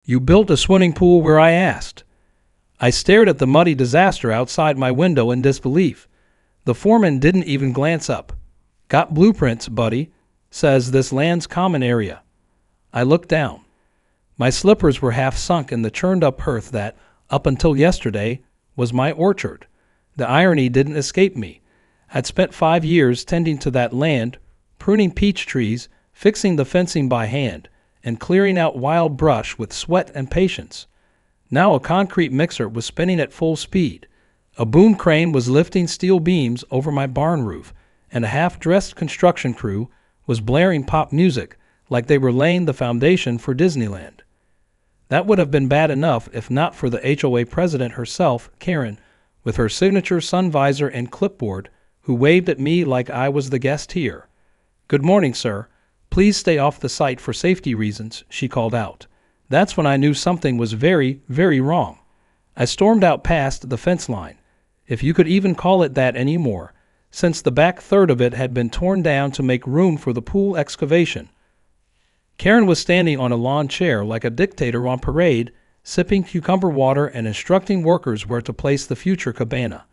You built a swimming pool where I asked. I stared at the muddy disaster outside my window in disbelief. The foreman didn't even glance up. Got blueprints, buddy. Says this land's common area. I looked down. My slippers were half sunk in the churned-up earth that, up until yesterday, was my orchard. The irony didn't escape me. I'd spent 5 years tending to that land, pruning peach trees, fixing the fencing by hand, and clearing out wild brush with sweat and patience. Now a concrete mixer was spinning at full speed. A boom crane was lifting steel beams over my barn roof, and a half-dressed construction crew was blaring pop music like they were laying the foundation for Disneyland. That would have been bad enough if not for the HOA president herself, Karen, with her signature sun visor and clipboard, who waved at me like I was the guest here. "Good morning, sir. Please stay off the site for safety reasons," she called out. That's when I knew something was very, very wrong. I stormed out past the fence line, if you could even call it that anymore, since the back third of it had been torn down to make room for the pool excavation. Karen was standing on a lawn chair like a dictator on parade, sipping cucumber water and instructing workers where to place the future cabana.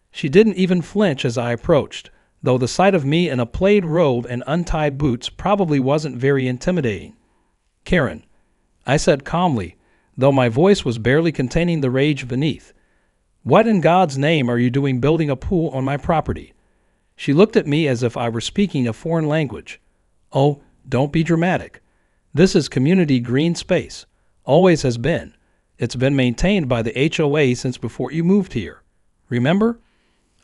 She didn't even flinch as I approached, though the sight of me in a plaid robe and untied boots probably wasn't very intimidating. "Karen," I said calmly, though my voice was barely containing the rage beneath, "what in God's name are you doing building a pool on my property?" She looked at me as if I were speaking a foreign language. "Oh, don't be dramatic. This is community green space. Always has been. It's been maintained by the HOA since before you moved here. Remember?"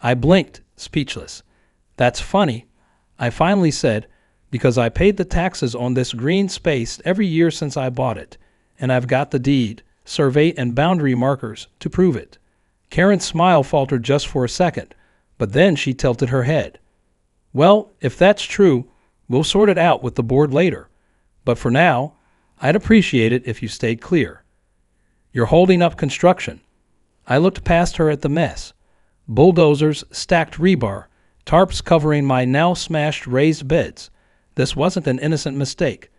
I blinked, speechless. "That's funny," I finally said, "because I paid the taxes on this green space every year since I bought it, and I've got the deed, survey, and boundary markers to prove it." Karen's smile faltered just for a second, but then she tilted her head. "Well, if that's true, we'll sort it out with the board later. But for now, I'd appreciate it if you stayed clear. You're holding up construction." I looked past her at the mess. Bulldozers, stacked rebar, tarps covering my now smashed raised beds. This wasn't an innocent mistake.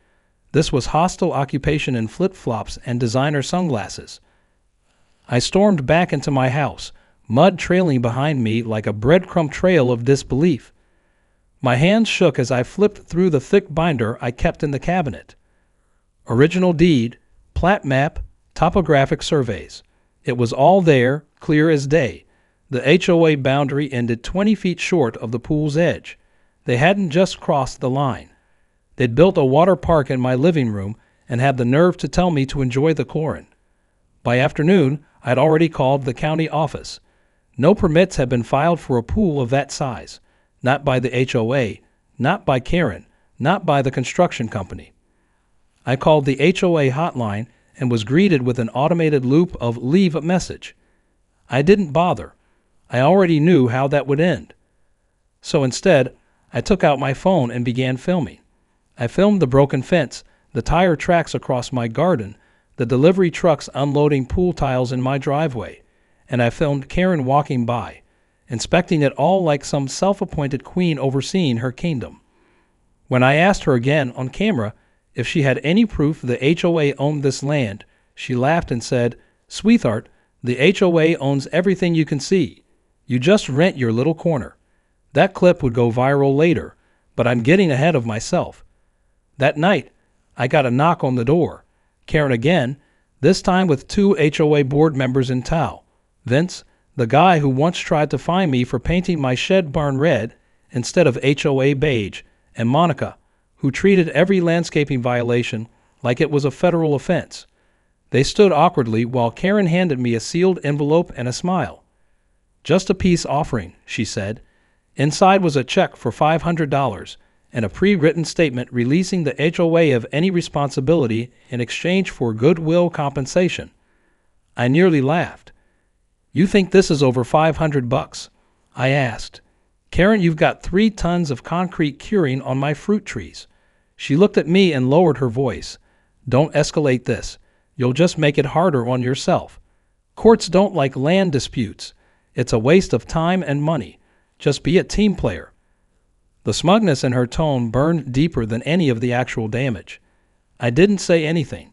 This was hostile occupation in flip-flops and designer sunglasses. I stormed back into my house, mud trailing behind me like a breadcrumb trail of disbelief. My hands shook as I flipped through the thick binder I kept in the cabinet. Original deed, plat map, topographic surveys. It was all there, clear as day. The HOA boundary ended 20 feet short of the pool's edge. They hadn't just crossed the line. They'd built a water park in my living room and had the nerve to tell me to enjoy the chlorine. By afternoon, I'd already called the county office. No permits had been filed for a pool of that size. Not by the HOA, not by Karen, not by the construction company. I called the HOA hotline and was greeted with an automated loop of "leave a message." I didn't bother. I already knew how that would end. So instead, I took out my phone and began filming. I filmed the broken fence, the tire tracks across my garden, the delivery trucks unloading pool tiles in my driveway, and I filmed Karen walking by, inspecting it all like some self-appointed queen overseeing her kingdom. When I asked her again on camera if she had any proof the HOA owned this land, she laughed and said, "Sweetheart, the HOA owns everything you can see. You just rent your little corner." That clip would go viral later, but I'm getting ahead of myself. That night, I got a knock on the door. Karen again, this time with 2 HOA board members in tow. Vince, the guy who once tried to fine me for painting my shed barn red instead of HOA beige, and Monica, who treated every landscaping violation like it was a federal offense. They stood awkwardly while Karen handed me a sealed envelope and a smile. "Just a peace offering," she said. Inside was a check for $500 and a pre-written statement releasing the HOA of any responsibility in exchange for goodwill compensation. I nearly laughed. "You think this is over $500? I asked. "Karen, you've got 3 tons of concrete curing on my fruit trees." She looked at me and lowered her voice. "Don't escalate this. You'll just make it harder on yourself. Courts don't like land disputes. It's a waste of time and money. Just be a team player." The smugness in her tone burned deeper than any of the actual damage. I didn't say anything.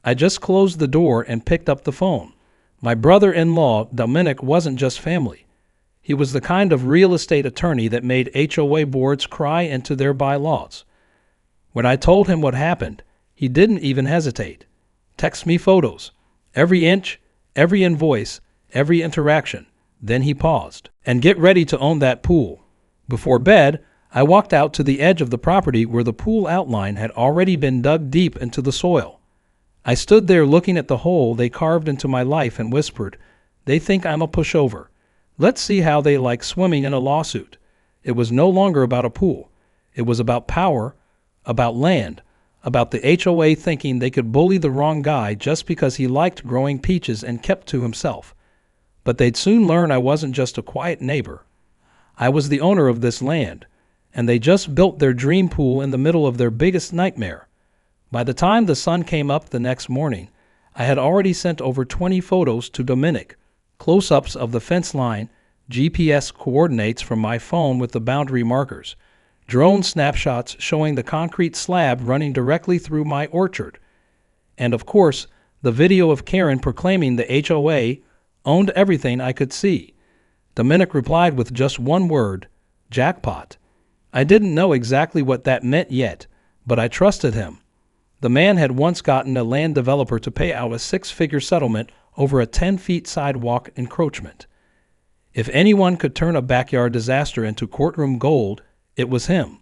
I just closed the door and picked up the phone. My brother-in-law, Dominic, wasn't just family. He was the kind of real estate attorney that made HOA boards cry into their bylaws. When I told him what happened, he didn't even hesitate. Text me photos. Every inch, every invoice, every interaction. Then he paused. And get ready to own that pool. Before bed, I walked out to the edge of the property where the pool outline had already been dug deep into the soil. I stood there looking at the hole they carved into my life and whispered, "They think I'm a pushover. Let's see how they like swimming in a lawsuit." It was no longer about a pool. It was about power, about land, about the HOA thinking they could bully the wrong guy just because he liked growing peaches and kept to himself. But they'd soon learn I wasn't just a quiet neighbor. I was the owner of this land, and they just built their dream pool in the middle of their biggest nightmare. By the time the sun came up the next morning, I had already sent over 20 photos to Dominic, close-ups of the fence line, GPS coordinates from my phone with the boundary markers, drone snapshots showing the concrete slab running directly through my orchard, and of course, the video of Karen proclaiming the HOA owned everything I could see. Dominic replied with just one word, "Jackpot." I didn't know exactly what that meant yet, but I trusted him. The man had once gotten a land developer to pay out a 6-figure settlement over a 10-feet sidewalk encroachment. If anyone could turn a backyard disaster into courtroom gold, it was him.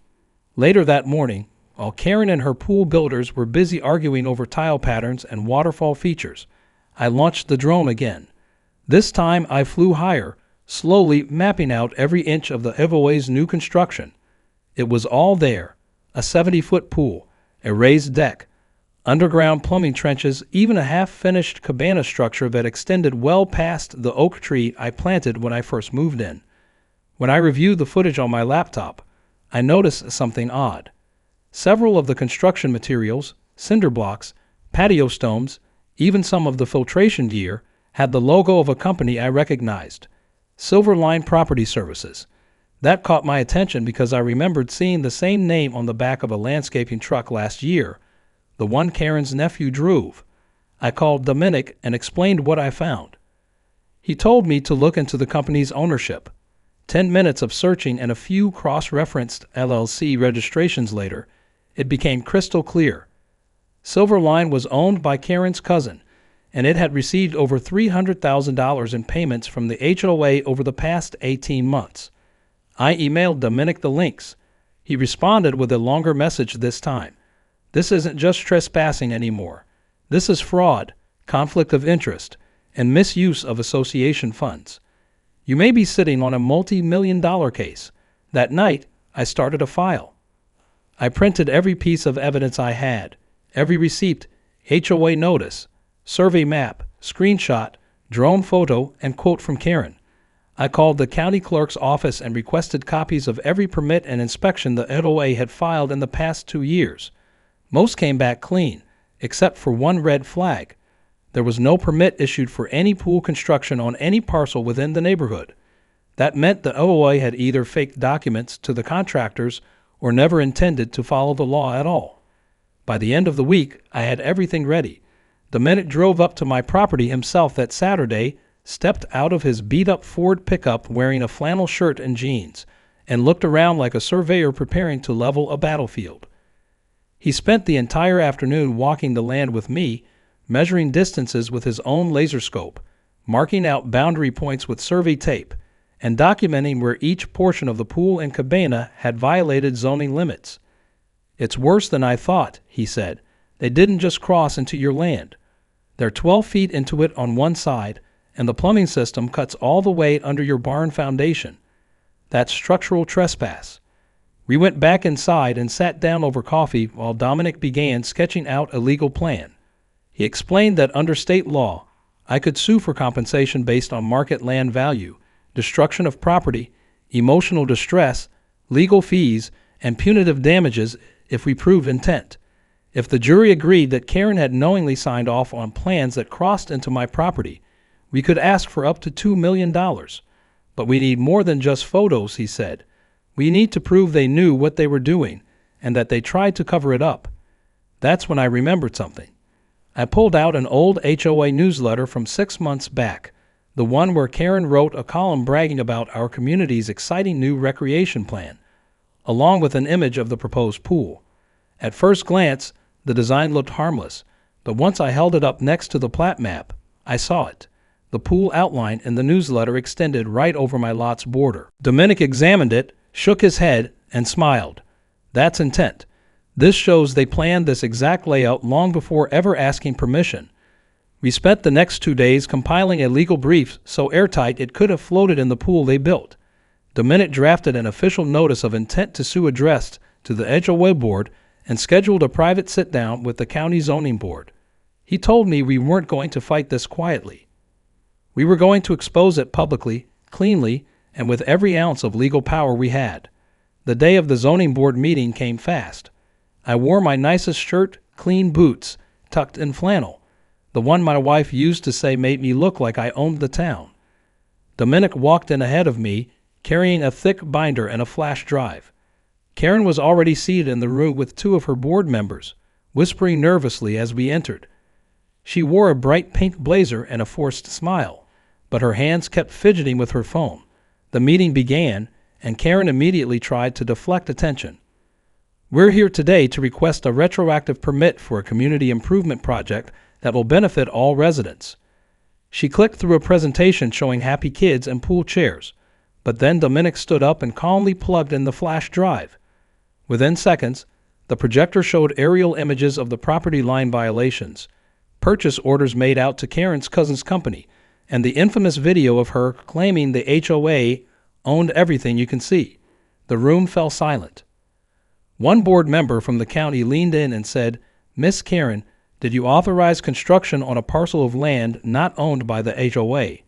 Later that morning, while Karen and her pool builders were busy arguing over tile patterns and waterfall features, I launched the drone again. This time I flew higher, slowly mapping out every inch of the HOA's new construction. It was all there: a 70-foot pool, a raised deck, underground plumbing trenches, even a half-finished cabana structure that extended well past the oak tree I planted when I first moved in. When I reviewed the footage on my laptop, I noticed something odd. Several of the construction materials, cinder blocks, patio stones, even some of the filtration gear, had the logo of a company I recognized, Silverline Property Services. That caught my attention because I remembered seeing the same name on the back of a landscaping truck last year, the one Karen's nephew drove. I called Dominic and explained what I found. He told me to look into the company's ownership. 10 minutes of searching and a few cross-referenced LLC registrations later, it became crystal clear. Silverline was owned by Karen's cousin, and it had received over $300,000 in payments from the HOA over the past 18 months. I emailed Dominic the links. He responded with a longer message this time. "This isn't just trespassing anymore. This is fraud, conflict of interest, and misuse of association funds. You may be sitting on a multi-million-dollar case." That night, I started a file. I printed every piece of evidence I had, every receipt, HOA notice, survey map, screenshot, drone photo, and quote from Karen. I called the county clerk's office and requested copies of every permit and inspection the HOA had filed in the past 2 years. Most came back clean, except for one red flag. There was no permit issued for any pool construction on any parcel within the neighborhood. That meant the HOA had either faked documents to the contractors or never intended to follow the law at all. By the end of the week, I had everything ready. Dominic drove up to my property himself that Saturday, stepped out of his beat-up Ford pickup wearing a flannel shirt and jeans, and looked around like a surveyor preparing to level a battlefield. He spent the entire afternoon walking the land with me, measuring distances with his own laser scope, marking out boundary points with survey tape, and documenting where each portion of the pool and cabana had violated zoning limits. "It's worse than I thought," he said. "They didn't just cross into your land. They're 12 feet into it on one side, and the plumbing system cuts all the way under your barn foundation. That's structural trespass." We went back inside and sat down over coffee while Dominic began sketching out a legal plan. He explained that under state law, I could sue for compensation based on market land value, destruction of property, emotional distress, legal fees, and punitive damages if we prove intent. If the jury agreed that Karen had knowingly signed off on plans that crossed into my property, we could ask for up to $2 million. But we need more than just photos, he said. We need to prove they knew what they were doing and that they tried to cover it up. That's when I remembered something. I pulled out an old HOA newsletter from 6 months back, the one where Karen wrote a column bragging about our community's exciting new recreation plan, along with an image of the proposed pool. At first glance, the design looked harmless, but once I held it up next to the plat map, I saw it. The pool outline in the newsletter extended right over my lot's border. Dominic examined it, shook his head, and smiled. That's intent. This shows they planned this exact layout long before ever asking permission. We spent the next 2 days compiling a legal brief so airtight it could have floated in the pool they built. Dominic drafted an official notice of intent to sue addressed to the HOA board and scheduled a private sit-down with the county zoning board. He told me we weren't going to fight this quietly. We were going to expose it publicly, cleanly, and with every ounce of legal power we had. The day of the zoning board meeting came fast. I wore my nicest shirt, clean boots, tucked in flannel, the one my wife used to say made me look like I owned the town. Dominic walked in ahead of me, carrying a thick binder and a flash drive. Karen was already seated in the room with 2 of her board members, whispering nervously as we entered. She wore a bright pink blazer and a forced smile, but her hands kept fidgeting with her phone. The meeting began, and Karen immediately tried to deflect attention. We're here today to request a retroactive permit for a community improvement project that will benefit all residents. She clicked through a presentation showing happy kids and pool chairs, but then Dominic stood up and calmly plugged in the flash drive. Within seconds, the projector showed aerial images of the property line violations, purchase orders made out to Karen's cousin's company, and the infamous video of her claiming the HOA owned everything you can see. The room fell silent. One board member from the county leaned in and said, "Miss Karen, did you authorize construction on a parcel of land not owned by the HOA?"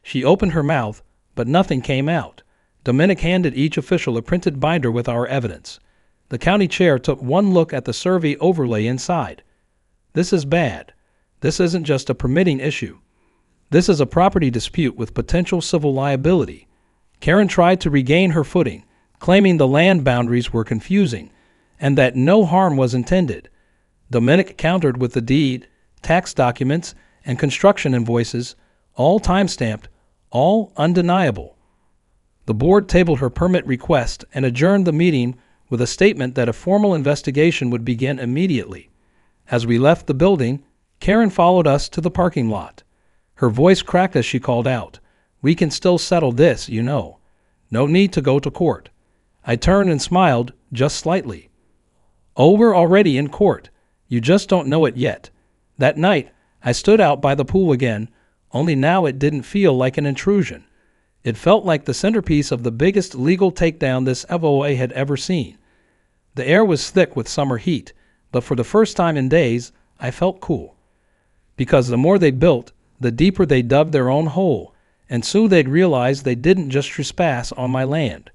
She opened her mouth, but nothing came out. Dominic handed each official a printed binder with our evidence. The county chair took one look at the survey overlay inside. This is bad. This isn't just a permitting issue. This is a property dispute with potential civil liability. Karen tried to regain her footing, claiming the land boundaries were confusing and that no harm was intended. Dominic countered with the deed, tax documents, and construction invoices, all time-stamped, all undeniable. The board tabled her permit request and adjourned the meeting with a statement that a formal investigation would begin immediately. As we left the building, Karen followed us to the parking lot. Her voice cracked as she called out, "We can still settle this, you know. No need to go to court." I turned and smiled, just slightly. "Oh, we're already in court. You just don't know it yet." That night, I stood out by the pool again, only now it didn't feel like an intrusion. It felt like the centerpiece of the biggest legal takedown this HOA had ever seen. The air was thick with summer heat, but for the first time in days, I felt cool. Because the more they built, the deeper they dug their own hole, and soon they'd realize they didn't just trespass on my land.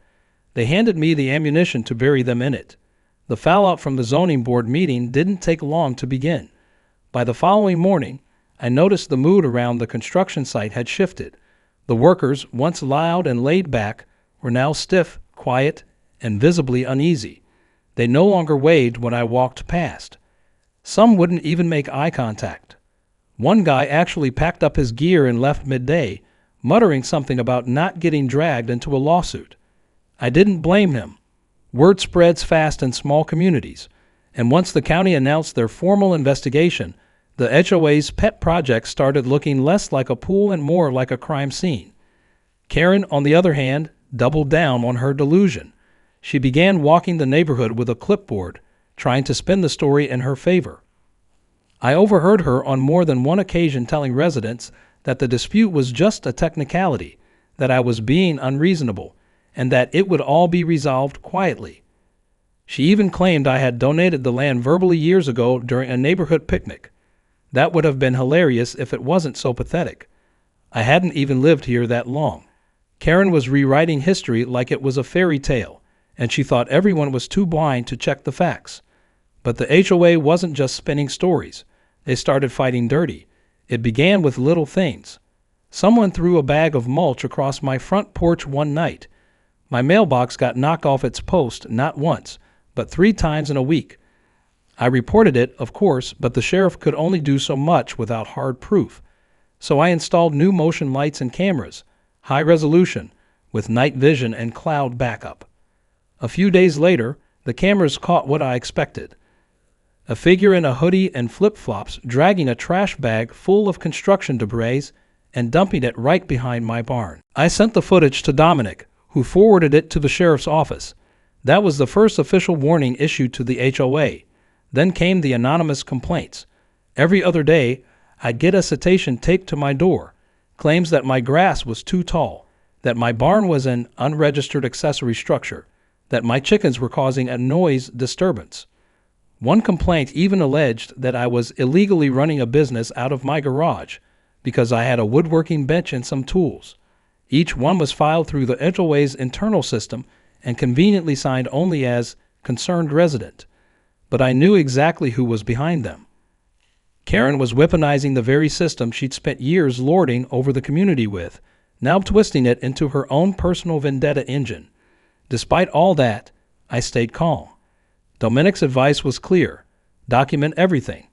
They handed me the ammunition to bury them in it. The fallout from the zoning board meeting didn't take long to begin. By the following morning, I noticed the mood around the construction site had shifted. The workers, once loud and laid back, were now stiff, quiet, and visibly uneasy. They no longer waved when I walked past. Some wouldn't even make eye contact. One guy actually packed up his gear and left midday, muttering something about not getting dragged into a lawsuit. I didn't blame him. Word spreads fast in small communities, and once the county announced their formal investigation, the HOA's pet project started looking less like a pool and more like a crime scene. Karen, on the other hand, doubled down on her delusion. She began walking the neighborhood with a clipboard, trying to spin the story in her favor. I overheard her on more than one occasion telling residents that the dispute was just a technicality, that I was being unreasonable, and that it would all be resolved quietly. She even claimed I had donated the land verbally years ago during a neighborhood picnic. That would have been hilarious if it wasn't so pathetic. I hadn't even lived here that long. Karen was rewriting history like it was a fairy tale, and she thought everyone was too blind to check the facts. But the HOA wasn't just spinning stories. They started fighting dirty. It began with little things. Someone threw a bag of mulch across my front porch one night. My mailbox got knocked off its post not once, but 3 times in a week. I reported it, of course, but the sheriff could only do so much without hard proof. So I installed new motion lights and cameras, high resolution, with night vision and cloud backup. A few days later, the cameras caught what I expected. A figure in a hoodie and flip-flops dragging a trash bag full of construction debris and dumping it right behind my barn. I sent the footage to Dominic, who forwarded it to the sheriff's office. That was the first official warning issued to the HOA. Then came the anonymous complaints. Every other day, I'd get a citation taped to my door, claims that my grass was too tall, that my barn was an unregistered accessory structure, that my chickens were causing a noise disturbance. One complaint even alleged that I was illegally running a business out of my garage because I had a woodworking bench and some tools. Each one was filed through the HOA's internal system and conveniently signed only as concerned resident. But I knew exactly who was behind them. Karen was weaponizing the very system she'd spent years lording over the community with, now twisting it into her own personal vendetta engine. Despite all that, I stayed calm. Dominic's advice was clear. Document everything.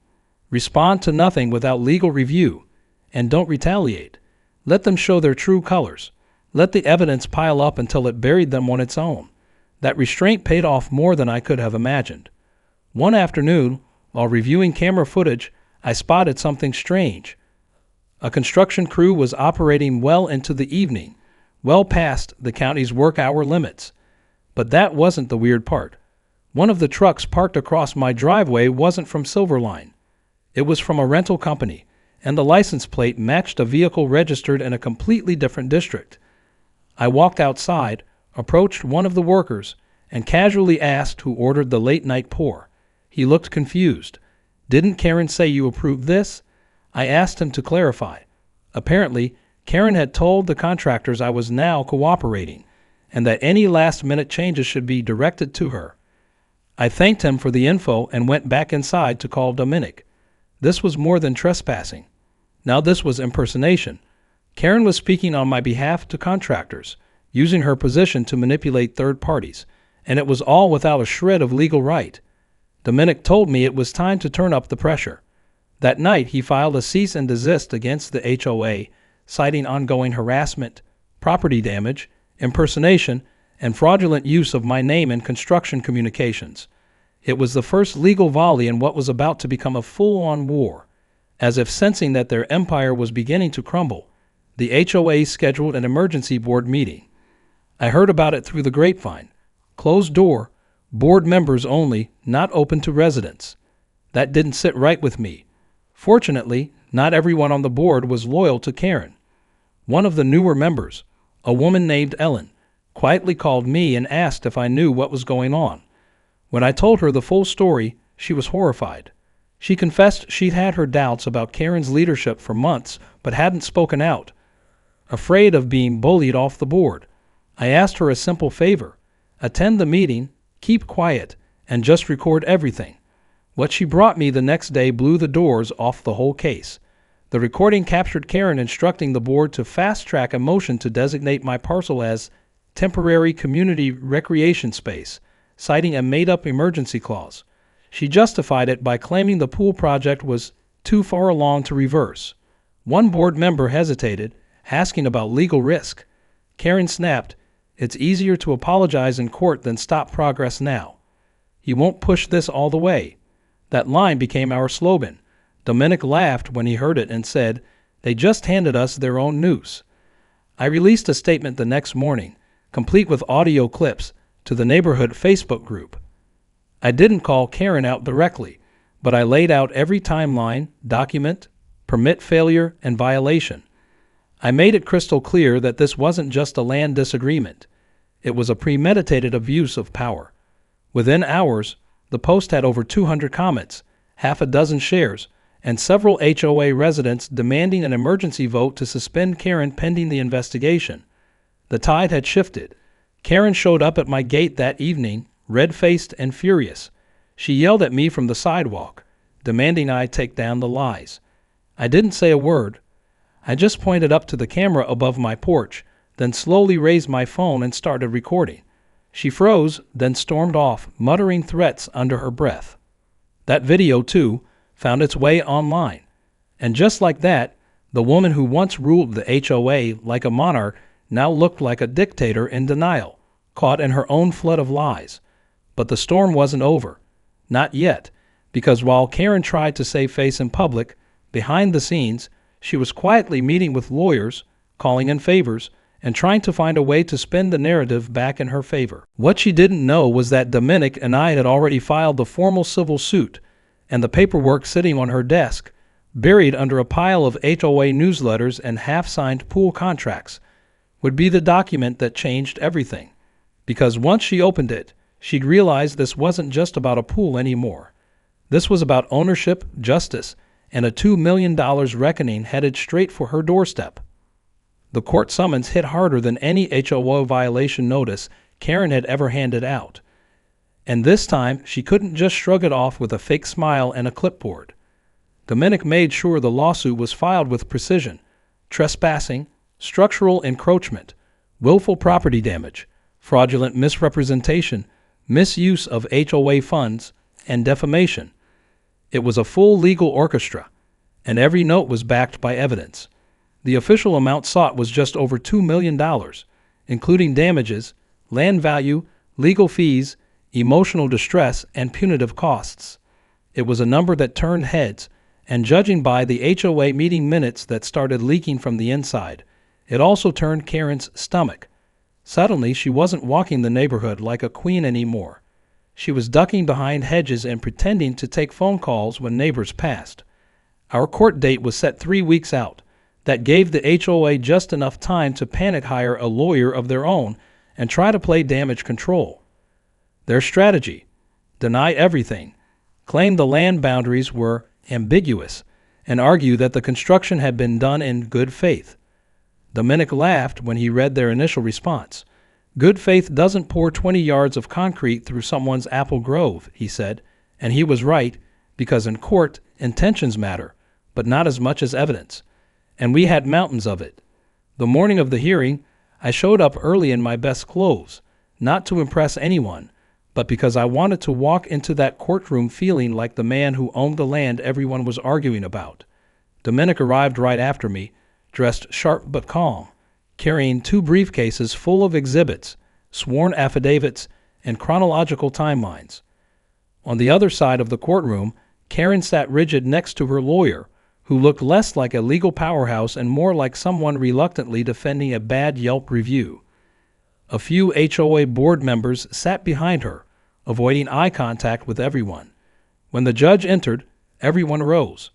Respond to nothing without legal review. And don't retaliate. Let them show their true colors. Let the evidence pile up until it buried them on its own. That restraint paid off more than I could have imagined. One afternoon, while reviewing camera footage, I spotted something strange. A construction crew was operating well into the evening, well past the county's work hour limits. But that wasn't the weird part. One of the trucks parked across my driveway wasn't from Silverline. It was from a rental company, and the license plate matched a vehicle registered in a completely different district. I walked outside, approached one of the workers, and casually asked who ordered the late-night pour. He looked confused. Didn't Karen say you approved this? I asked him to clarify. Apparently, Karen had told the contractors I was now cooperating, and that any last-minute changes should be directed to her. I thanked him for the info and went back inside to call Dominic. This was more than trespassing. Now this was impersonation. Karen was speaking on my behalf to contractors, using her position to manipulate third parties, and it was all without a shred of legal right. Dominic told me it was time to turn up the pressure. That night he filed a cease and desist against the HOA, citing ongoing harassment, property damage, impersonation, and fraudulent use of my name in construction communications. It was the first legal volley in what was about to become a full-on war. As if sensing that their empire was beginning to crumble, the HOA scheduled an emergency board meeting. I heard about it through the grapevine. Closed door, board members only, not open to residents. That didn't sit right with me. Fortunately, not everyone on the board was loyal to Karen. One of the newer members, a woman named Ellen, quietly called me and asked if I knew what was going on. When I told her the full story, she was horrified. She confessed she'd had her doubts about Karen's leadership for months, but hadn't spoken out. Afraid of being bullied off the board, I asked her a simple favor: attend the meeting, keep quiet, and just record everything. What she brought me the next day blew the doors off the whole case. The recording captured Karen instructing the board to fast-track a motion to designate my parcel as temporary community recreation space, citing a made-up emergency clause. She justified it by claiming the pool project was too far along to reverse. One board member hesitated, asking about legal risk. Karen snapped, "It's easier to apologize in court than stop progress now. You won't push this all the way." That line became our slogan. Dominic laughed when he heard it and said, "They just handed us their own noose." I released a statement the next morning, complete with audio clips, to the neighborhood Facebook group. I didn't call Karen out directly, but I laid out every timeline, document, permit failure, and violation. I made it crystal clear that this wasn't just a land disagreement. It was a premeditated abuse of power. Within hours, the post had over 200 comments, half a dozen shares, and several HOA residents demanding an emergency vote to suspend Karen pending the investigation. The tide had shifted. Karen showed up at my gate that evening, red-faced and furious. She yelled at me from the sidewalk, demanding I take down the lies. I didn't say a word. I just pointed up to the camera above my porch, then slowly raised my phone and started recording. She froze, then stormed off, muttering threats under her breath. That video, too, found its way online. And just like that, the woman who once ruled the HOA like a monarch now looked like a dictator in denial, caught in her own flood of lies. But the storm wasn't over. Not yet, because while Karen tried to save face in public, behind the scenes, she was quietly meeting with lawyers, calling in favors, and trying to find a way to spin the narrative back in her favor. What she didn't know was that Dominic and I had already filed the formal civil suit, and the paperwork sitting on her desk, buried under a pile of HOA newsletters and half-signed pool contracts, would be the document that changed everything. Because once she opened it, she'd realize this wasn't just about a pool anymore. This was about ownership, justice, and a $2 million reckoning headed straight for her doorstep. The court summons hit harder than any HOA violation notice Karen had ever handed out. And this time, she couldn't just shrug it off with a fake smile and a clipboard. Dominic made sure the lawsuit was filed with precision: trespassing, structural encroachment, willful property damage, fraudulent misrepresentation, misuse of HOA funds, and defamation. It was a full legal orchestra, and every note was backed by evidence. The official amount sought was just over $2 million, including damages, land value, legal fees, emotional distress, and punitive costs. It was a number that turned heads, and judging by the HOA meeting minutes that started leaking from the inside, it also turned Karen's stomach. Suddenly, she wasn't walking the neighborhood like a queen anymore. She was ducking behind hedges and pretending to take phone calls when neighbors passed. Our court date was set 3 weeks out. That gave the HOA just enough time to panic hire a lawyer of their own and try to play damage control. Their strategy: deny everything, claim the land boundaries were ambiguous, and argue that the construction had been done in good faith. Dominic laughed when he read their initial response. "Good faith doesn't pour 20 yards of concrete through someone's apple grove," he said, and he was right, because in court, intentions matter, but not as much as evidence. And we had mountains of it. The morning of the hearing, I showed up early in my best clothes, not to impress anyone, but because I wanted to walk into that courtroom feeling like the man who owned the land everyone was arguing about. Dominic arrived right after me, dressed sharp but calm, carrying 2 briefcases full of exhibits, sworn affidavits, and chronological timelines. On the other side of the courtroom, Karen sat rigid next to her lawyer, who looked less like a legal powerhouse and more like someone reluctantly defending a bad Yelp review. A few HOA board members sat behind her, avoiding eye contact with everyone. When the judge entered, everyone rose.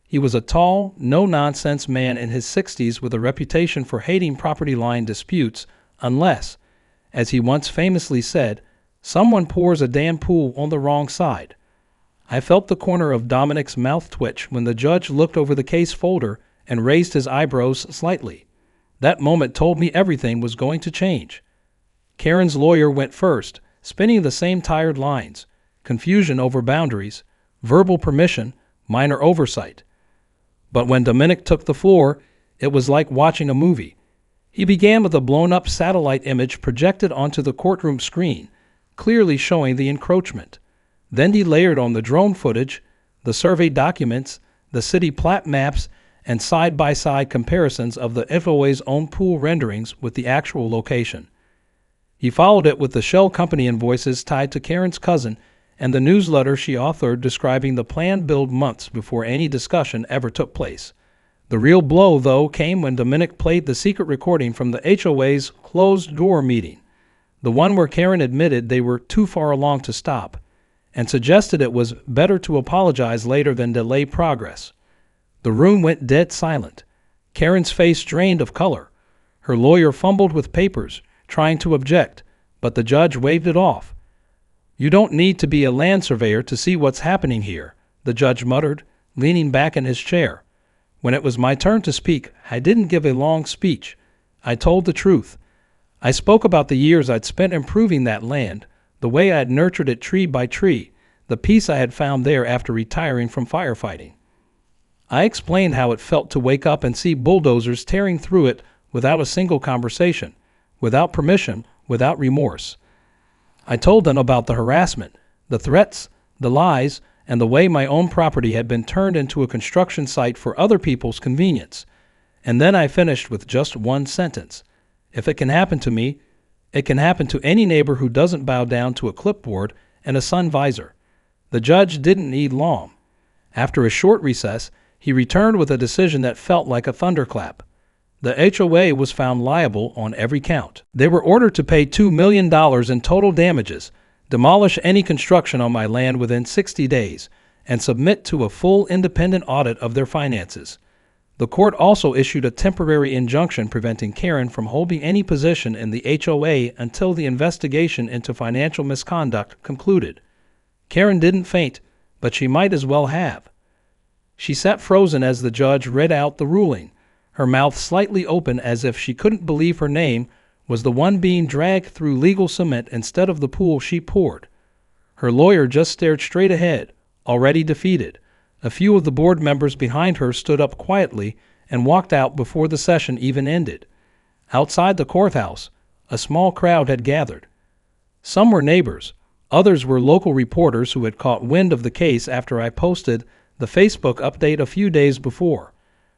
He was a tall, no-nonsense man in his 60s with a reputation for hating property line disputes unless, as he once famously said, someone pours a damn pool on the wrong side. I felt the corner of Dominic's mouth twitch when the judge looked over the case folder and raised his eyebrows slightly. That moment told me everything was going to change. Karen's lawyer went first, spinning the same tired lines: confusion over boundaries, verbal permission, minor oversight. But when Dominic took the floor, it was like watching a movie. He began with a blown-up satellite image projected onto the courtroom screen, clearly showing the encroachment. Then he layered on the drone footage, the survey documents, the city plat maps, and side-by-side comparisons of the HOA's own pool renderings with the actual location. He followed it with the shell company invoices tied to Karen's cousin and the newsletter she authored describing the planned build months before any discussion ever took place. The real blow, though, came when Dominic played the secret recording from the HOA's closed-door meeting, the one where Karen admitted they were too far along to stop, and suggested it was better to apologize later than delay progress. The room went dead silent. Karen's face drained of color. Her lawyer fumbled with papers, trying to object, but the judge waved it off. "You don't need to be a land surveyor to see what's happening here," the judge muttered, leaning back in his chair. When it was my turn to speak, I didn't give a long speech. I told the truth. I spoke about the years I'd spent improving that land, the way I had nurtured it tree by tree, the peace I had found there after retiring from firefighting. I explained how it felt to wake up and see bulldozers tearing through it without a single conversation, without permission, without remorse. I told them about the harassment, the threats, the lies, and the way my own property had been turned into a construction site for other people's convenience. And then I finished with just one sentence. If it can happen to me, it can happen to any neighbor who doesn't bow down to a clipboard and a sun visor. The judge didn't need long. After a short recess, he returned with a decision that felt like a thunderclap. The HOA was found liable on every count. They were ordered to pay $2 million in total damages, demolish any construction on my land within 60 days, and submit to a full independent audit of their finances. The court also issued a temporary injunction preventing Karen from holding any position in the HOA until the investigation into financial misconduct concluded. Karen didn't faint, but she might as well have. She sat frozen as the judge read out the ruling, her mouth slightly open as if she couldn't believe her name was the one being dragged through legal cement instead of the pool she poured. Her lawyer just stared straight ahead, already defeated. A few of the board members behind her stood up quietly and walked out before the session even ended. Outside the courthouse, a small crowd had gathered. Some were neighbors, others were local reporters who had caught wind of the case after I posted the Facebook update a few days before.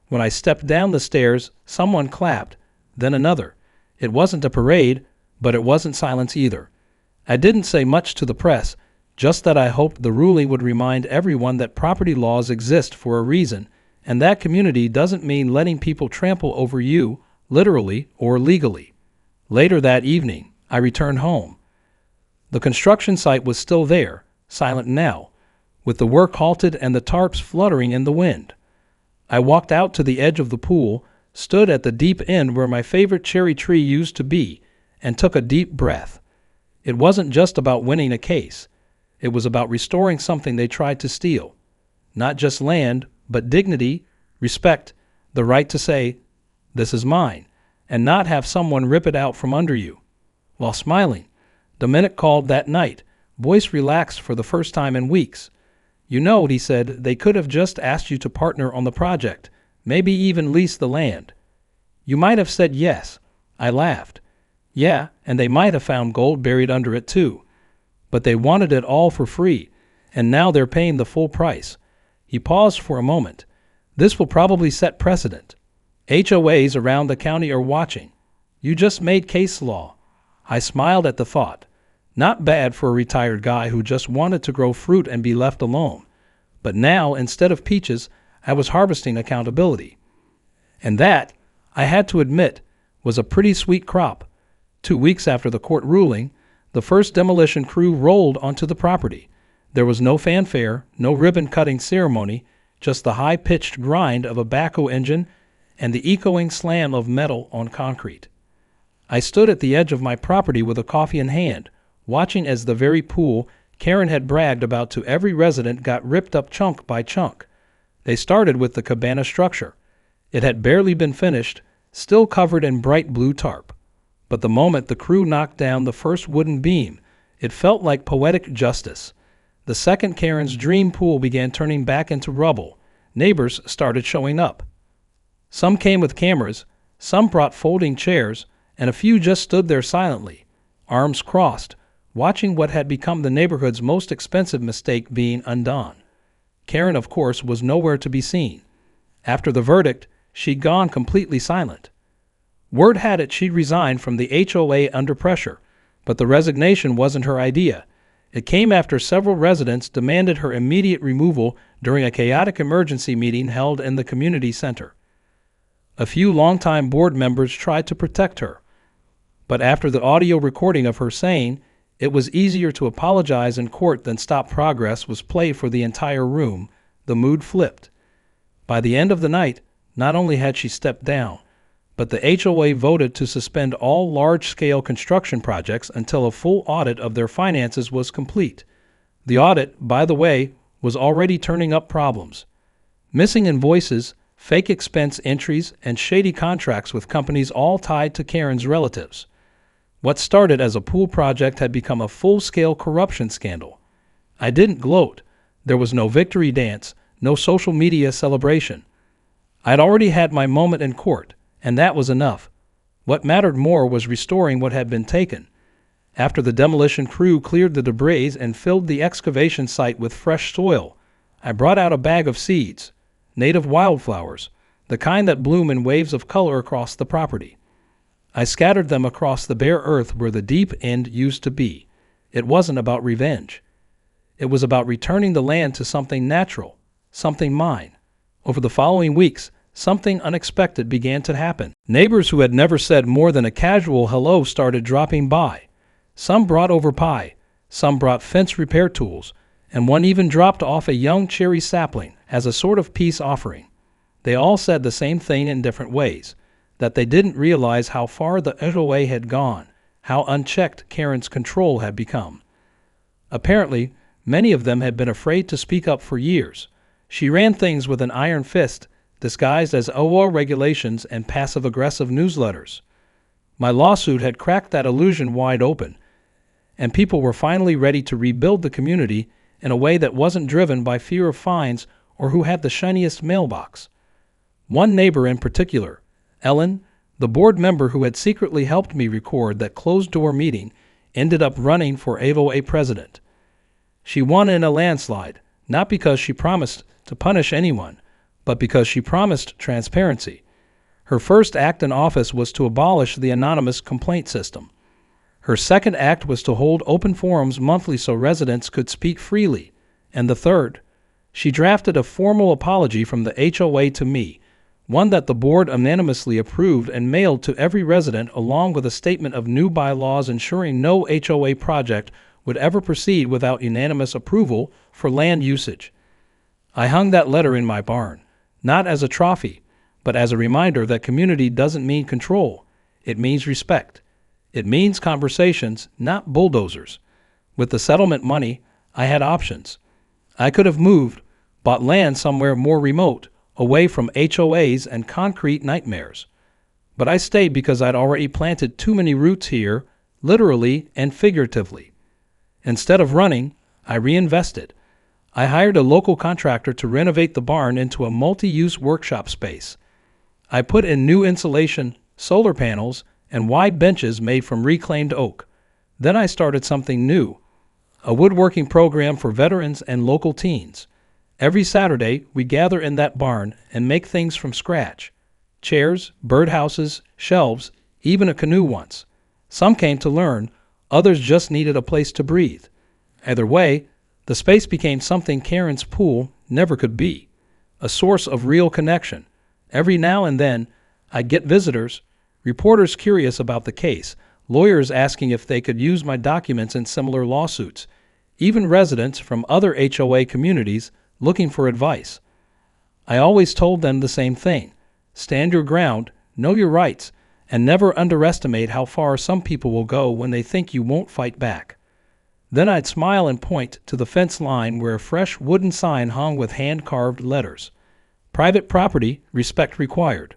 When I stepped down the stairs, someone clapped, then another. It wasn't a parade, but it wasn't silence either. I didn't say much to the press, just that I hoped the ruling would remind everyone that property laws exist for a reason, and that community doesn't mean letting people trample over you, literally or legally. Later that evening, I returned home. The construction site was still there, silent now, with the work halted and the tarps fluttering in the wind. I walked out to the edge of the pool, stood at the deep end where my favorite cherry tree used to be, and took a deep breath. It wasn't just about winning a case. It was about restoring something they tried to steal. Not just land, but dignity, respect, the right to say, "This is mine," and not have someone rip it out from under you. While smiling, Dominic called that night, voice relaxed for the first time in weeks. "You know," he said, "they could have just asked you to partner on the project, maybe even lease the land." "You might have said yes." I laughed. "Yeah, and they might have found gold buried under it too. But they wanted it all for free, and now they're paying the full price." He paused for a moment. "This will probably set precedent. HOAs around the county are watching. You just made case law." I smiled at the thought. Not bad for a retired guy who just wanted to grow fruit and be left alone. But now, instead of peaches, I was harvesting accountability. And that, I had to admit, was a pretty sweet crop. 2 weeks after the court ruling, the first demolition crew rolled onto the property. There was no fanfare, no ribbon-cutting ceremony, just the high-pitched grind of a backhoe engine and the echoing slam of metal on concrete. I stood at the edge of my property with a coffee in hand, watching as the very pool Karen had bragged about to every resident got ripped up chunk by chunk. They started with the cabana structure. It had barely been finished, still covered in bright blue tarp. But the moment the crew knocked down the first wooden beam, it felt like poetic justice. The second Karen's dream pool began turning back into rubble. Neighbors started showing up. Some came with cameras, some brought folding chairs, and a few just stood there silently, arms crossed, watching what had become the neighborhood's most expensive mistake being undone. Karen, of course, was nowhere to be seen. After the verdict, she'd gone completely silent. Word had it she'd resigned from the HOA under pressure, but the resignation wasn't her idea. It came after several residents demanded her immediate removal during a chaotic emergency meeting held in the community center. A few longtime board members tried to protect her, but after the audio recording of her saying, "It was easier to apologize in court than stop progress" was played for the entire room, the mood flipped. By the end of the night, not only had she stepped down, but the HOA voted to suspend all large-scale construction projects until a full audit of their finances was complete. The audit, by the way, was already turning up problems. Missing invoices, fake expense entries, and shady contracts with companies all tied to Karen's relatives. What started as a pool project had become a full-scale corruption scandal. I didn't gloat. There was no victory dance, no social media celebration. I'd already had my moment in court, and that was enough. What mattered more was restoring what had been taken. After the demolition crew cleared the debris and filled the excavation site with fresh soil, I brought out a bag of seeds, native wildflowers, the kind that bloom in waves of color across the property. I scattered them across the bare earth where the deep end used to be. It wasn't about revenge. It was about returning the land to something natural, something mine. Over the following weeks, something unexpected began to happen. Neighbors who had never said more than a casual hello started dropping by. Some brought over pie, some brought fence repair tools, and one even dropped off a young cherry sapling as a sort of peace offering. They all said the same thing in different ways, that they didn't realize how far the HOA had gone, how unchecked Karen's control had become. Apparently, many of them had been afraid to speak up for years. She ran things with an iron fist, disguised as HOA regulations and passive-aggressive newsletters. My lawsuit had cracked that illusion wide open, and people were finally ready to rebuild the community in a way that wasn't driven by fear of fines or who had the shiniest mailbox. One neighbor in particular, Ellen, the board member who had secretly helped me record that closed-door meeting, ended up running for HOA president. She won in a landslide, not because she promised to punish anyone, but because she promised transparency. Her first act in office was to abolish the anonymous complaint system. Her second act was to hold open forums monthly so residents could speak freely. And the third, she drafted a formal apology from the HOA to me, one that the board unanimously approved and mailed to every resident along with a statement of new bylaws ensuring no HOA project would ever proceed without unanimous approval for land usage. I hung that letter in my barn, not as a trophy, but as a reminder that community doesn't mean control. It means respect. It means conversations, not bulldozers. With the settlement money, I had options. I could have moved, bought land somewhere more remote, away from HOAs and concrete nightmares. But I stayed because I'd already planted too many roots here, literally and figuratively. Instead of running, I reinvested. I hired a local contractor to renovate the barn into a multi-use workshop space. I put in new insulation, solar panels, and wide benches made from reclaimed oak. Then I started something new, a woodworking program for veterans and local teens. Every Saturday, we gather in that barn and make things from scratch. Chairs, birdhouses, shelves, even a canoe once. Some came to learn, others just needed a place to breathe. Either way, the space became something Karen's pool never could be, a source of real connection. Every now and then, I'd get visitors, reporters curious about the case, lawyers asking if they could use my documents in similar lawsuits, even residents from other HOA communities looking for advice. I always told them the same thing: stand your ground, know your rights, and never underestimate how far some people will go when they think you won't fight back. Then I'd smile and point to the fence line where a fresh wooden sign hung with hand-carved letters. Private property, respect required.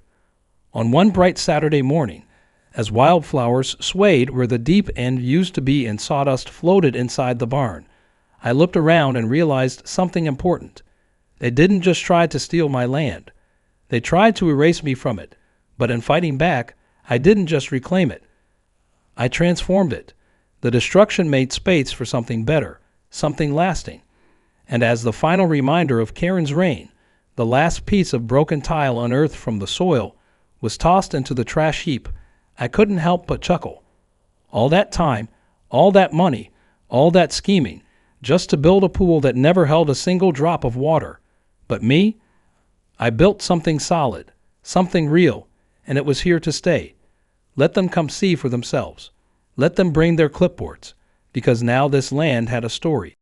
On one bright Saturday morning, as wildflowers swayed where the deep end used to be and sawdust floated inside the barn, I looked around and realized something important. They didn't just try to steal my land. They tried to erase me from it, but in fighting back, I didn't just reclaim it. I transformed it. The destruction made space for something better, something lasting. And as the final reminder of Karen's reign, the last piece of broken tile unearthed from the soil was tossed into the trash heap, I couldn't help but chuckle. All that time, all that money, all that scheming, just to build a pool that never held a single drop of water. But me? I built something solid, something real, and it was here to stay. Let them come see for themselves. Let them bring their clipboards, because now this land had a story.